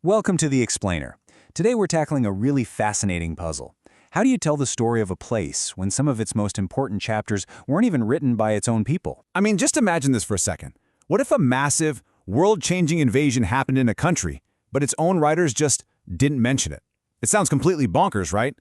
Welcome to The Explainer. Today we're tackling a really fascinating puzzle. How do you tell the story of a place when some of its most important chapters weren't even written by its own people? I mean, just imagine this for a second. What if a massive, world-changing invasion happened in a country, but its own writers just didn't mention it? It sounds completely bonkers, right?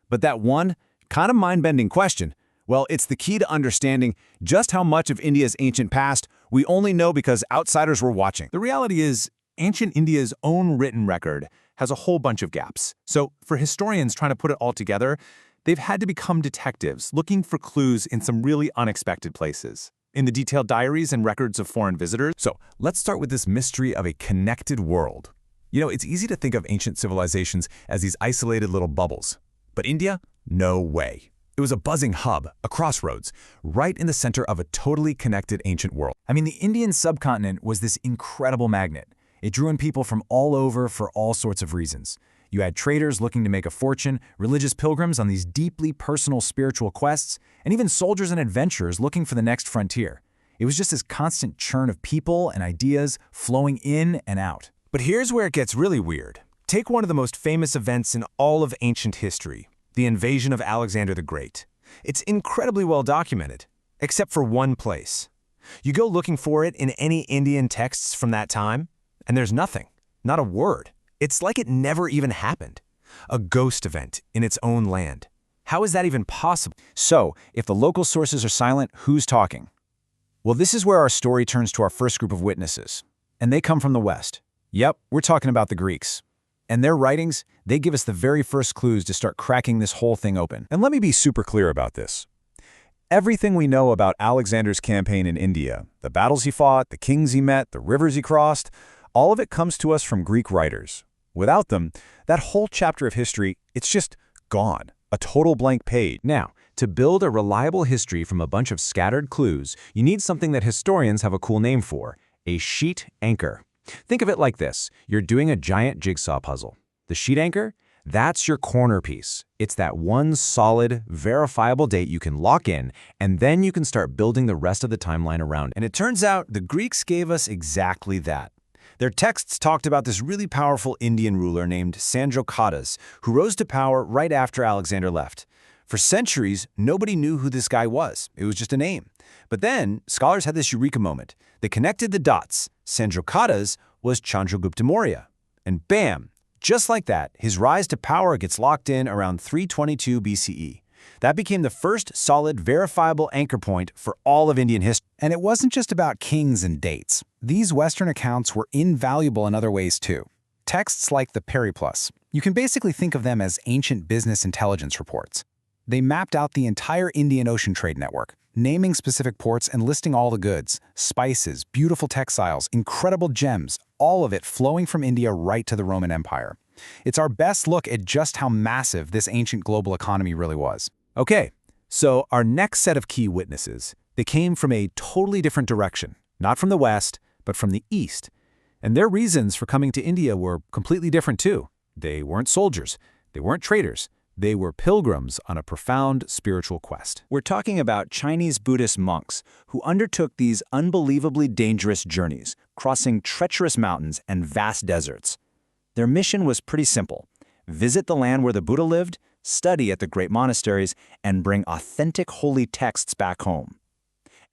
But that one, kind of mind-bending question, well, it's the key to understanding just how much of India's ancient past we only know because outsiders were watching. The reality is, ancient India's own written record has a whole bunch of gaps. So for historians trying to put it all together, they've had to become detectives, looking for clues in some really unexpected places. In the detailed diaries and records of foreign visitors. So let's start with this mystery of a connected world. You know, it's easy to think of ancient civilizations as these isolated little bubbles. But India? No way. It was a buzzing hub, a crossroads, right in the center of a totally connected ancient world. I mean, the Indian subcontinent was this incredible magnet. It drew in people from all over for all sorts of reasons. You had traders looking to make a fortune, religious pilgrims on these deeply personal spiritual quests, and even soldiers and adventurers looking for the next frontier. It was just this constant churn of people and ideas flowing in and out. But here's where it gets really weird. Take one of the most famous events in all of ancient history, the invasion of Alexander the Great. It's incredibly well documented, except for one place. You go looking for it in any Indian texts from that time, and there's nothing, not a word. It's like it never even happened. A ghost event in its own land. How is that even possible? So, if the local sources are silent, who's talking? Well, this is where our story turns to our first group of witnesses. And they come from the West. Yep, we're talking about the Greeks. And their writings, they give us the very first clues to start cracking this whole thing open. And let me be super clear about this. Everything we know about Alexander's campaign in India, the battles he fought, the kings he met, the rivers he crossed, all of it comes to us from Greek writers. Without them, that whole chapter of history, it's just gone. A total blank page. Now, to build a reliable history from a bunch of scattered clues, you need something that historians have a cool name for, a sheet anchor. Think of it like this. You're doing a giant jigsaw puzzle. The sheet anchor? That's your corner piece. It's that one solid, verifiable date you can lock in, and then you can start building the rest of the timeline around it. And it turns out the Greeks gave us exactly that. Their texts talked about this really powerful Indian ruler named Sanjokratas, who rose to power right after Alexander left. For centuries, nobody knew who this guy was. It was just a name. But then, scholars had this eureka moment. They connected the dots. Sanjokratas was Chandragupta Maurya. And bam, just like that, his rise to power gets locked in around 322 BCE. That became the first solid, verifiable anchor point for all of Indian history. And it wasn't just about kings and dates. These Western accounts were invaluable in other ways too. Texts like the Periplus, you can basically think of them as ancient business intelligence reports. They mapped out the entire Indian Ocean trade network, naming specific ports and listing all the goods, spices, beautiful textiles, incredible gems, all of it flowing from India right to the Roman Empire. It's our best look at just how massive this ancient global economy really was. Okay, so our next set of key witnesses, they came from a totally different direction, not from the West, but from the East. And their reasons for coming to India were completely different too. They weren't soldiers, they weren't traders, they were pilgrims on a profound spiritual quest. We're talking about Chinese Buddhist monks who undertook these unbelievably dangerous journeys, crossing treacherous mountains and vast deserts. Their mission was pretty simple: visit the land where the Buddha lived, study at the great monasteries, and bring authentic holy texts back home.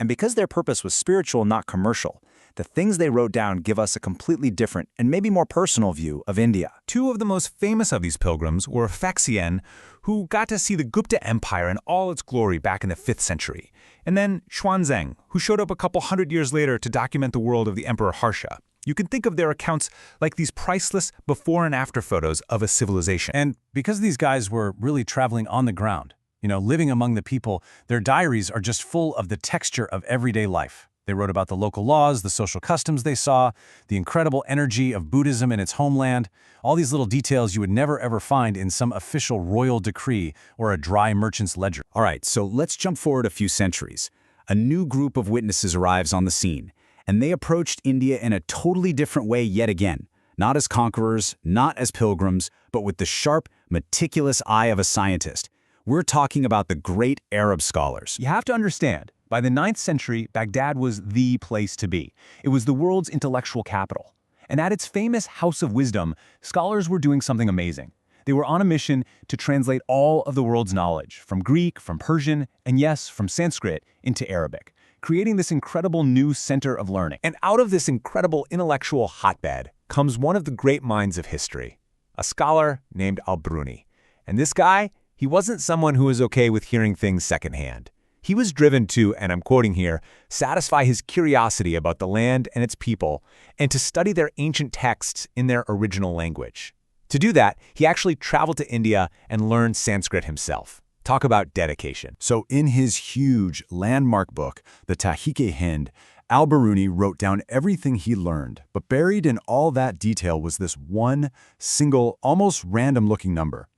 And because their purpose was spiritual, not commercial, the things they wrote down give us a completely different and maybe more personal view of India. Two of the most famous of these pilgrims were Faxian, who got to see the Gupta Empire in all its glory back in the 5th century, and then Xuanzang, who showed up a couple hundred years later to document the world of the Emperor Harsha. You can think of their accounts like these priceless before and after photos of a civilization. And because these guys were really traveling on the ground, living among the people, their diaries are just full of the texture of everyday life. They wrote about the local laws, the social customs they saw, the incredible energy of Buddhism in its homeland, all these little details you would never ever find in some official royal decree or a dry merchant's ledger. All right, so let's jump forward a few centuries. A new group of witnesses arrives on the scene, and they approached India in a totally different way yet again. Not as conquerors, not as pilgrims, but with the sharp, meticulous eye of a scientist. We're talking about the great Arab scholars. You have to understand, by the 9th century, Baghdad was the place to be. It was the world's intellectual capital. And at its famous House of Wisdom, scholars were doing something amazing. They were on a mission to translate all of the world's knowledge, from Greek, from Persian, and yes, from Sanskrit, into Arabic, creating this incredible new center of learning. And out of this incredible intellectual hotbed comes one of the great minds of history, a scholar named Al-Biruni. And this guy, he wasn't someone who was okay with hearing things secondhand. He was driven to, and I'm quoting here, satisfy his curiosity about the land and its people, and to study their ancient texts in their original language. To do that, he actually traveled to India and learned Sanskrit himself. Talk about dedication. So in his huge landmark book, the Tahqiq-i-Hind, Al-Biruni wrote down everything he learned, but buried in all that detail was this one single, almost random-looking number.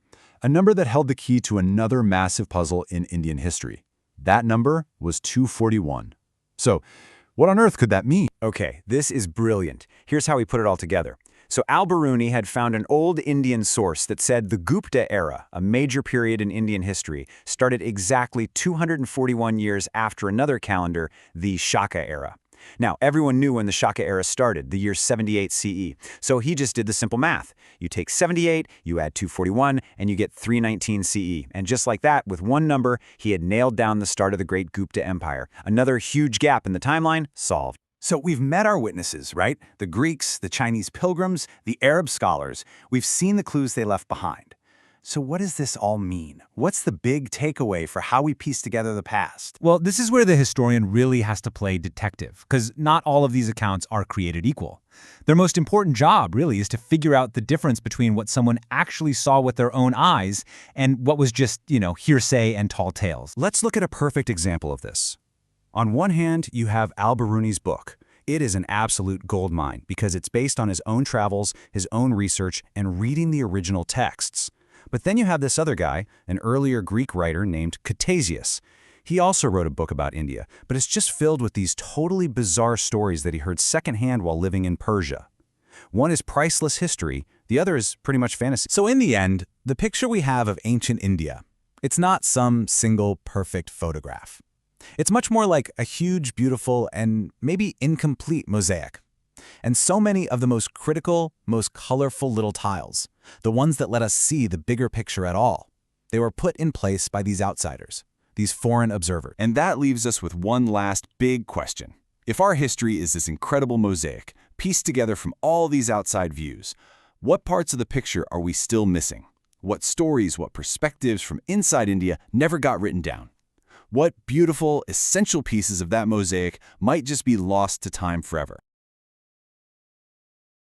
A number that held the key to another massive puzzle in Indian history. That number was 241. So, what on earth could that mean? Okay, this is brilliant. Here's how we put it all together. So Al-Biruni had found an old Indian source that said the Gupta era, a major period in Indian history, started exactly 241 years after another calendar, the Shaka era. Now, everyone knew when the Shaka era started, the year 78 CE, so he just did the simple math. You take 78, you add 241, and you get 319 CE. And just like that, with one number, he had nailed down the start of the Great Gupta Empire. Another huge gap in the timeline solved. So we've met our witnesses, right? The Greeks, the Chinese pilgrims, the Arab scholars. We've seen the clues they left behind. So what does this all mean? What's the big takeaway for how we piece together the past? Well, this is where the historian really has to play detective, because not all of these accounts are created equal. Their most important job, really, is to figure out the difference between what someone actually saw with their own eyes and what was just, hearsay and tall tales. Let's look at a perfect example of this. On one hand, you have Al-Biruni's book. It is an absolute goldmine because it's based on his own travels, his own research, and reading the original texts. But then you have this other guy, an earlier Greek writer named Ctesias. He also wrote a book about India, but it's just filled with these totally bizarre stories that he heard secondhand while living in Persia. One is priceless history, the other is pretty much fantasy. So in the end, the picture we have of ancient India, it's not some single perfect photograph. It's much more like a huge, beautiful, and maybe incomplete mosaic. And so many of the most critical, most colorful little tiles, the ones that let us see the bigger picture at all, they were put in place by these outsiders, these foreign observers. And that leaves us with one last big question. If our history is this incredible mosaic, pieced together from all these outside views, what parts of the picture are we still missing? What stories, what perspectives from inside India never got written down? What beautiful, essential pieces of that mosaic might just be lost to time forever?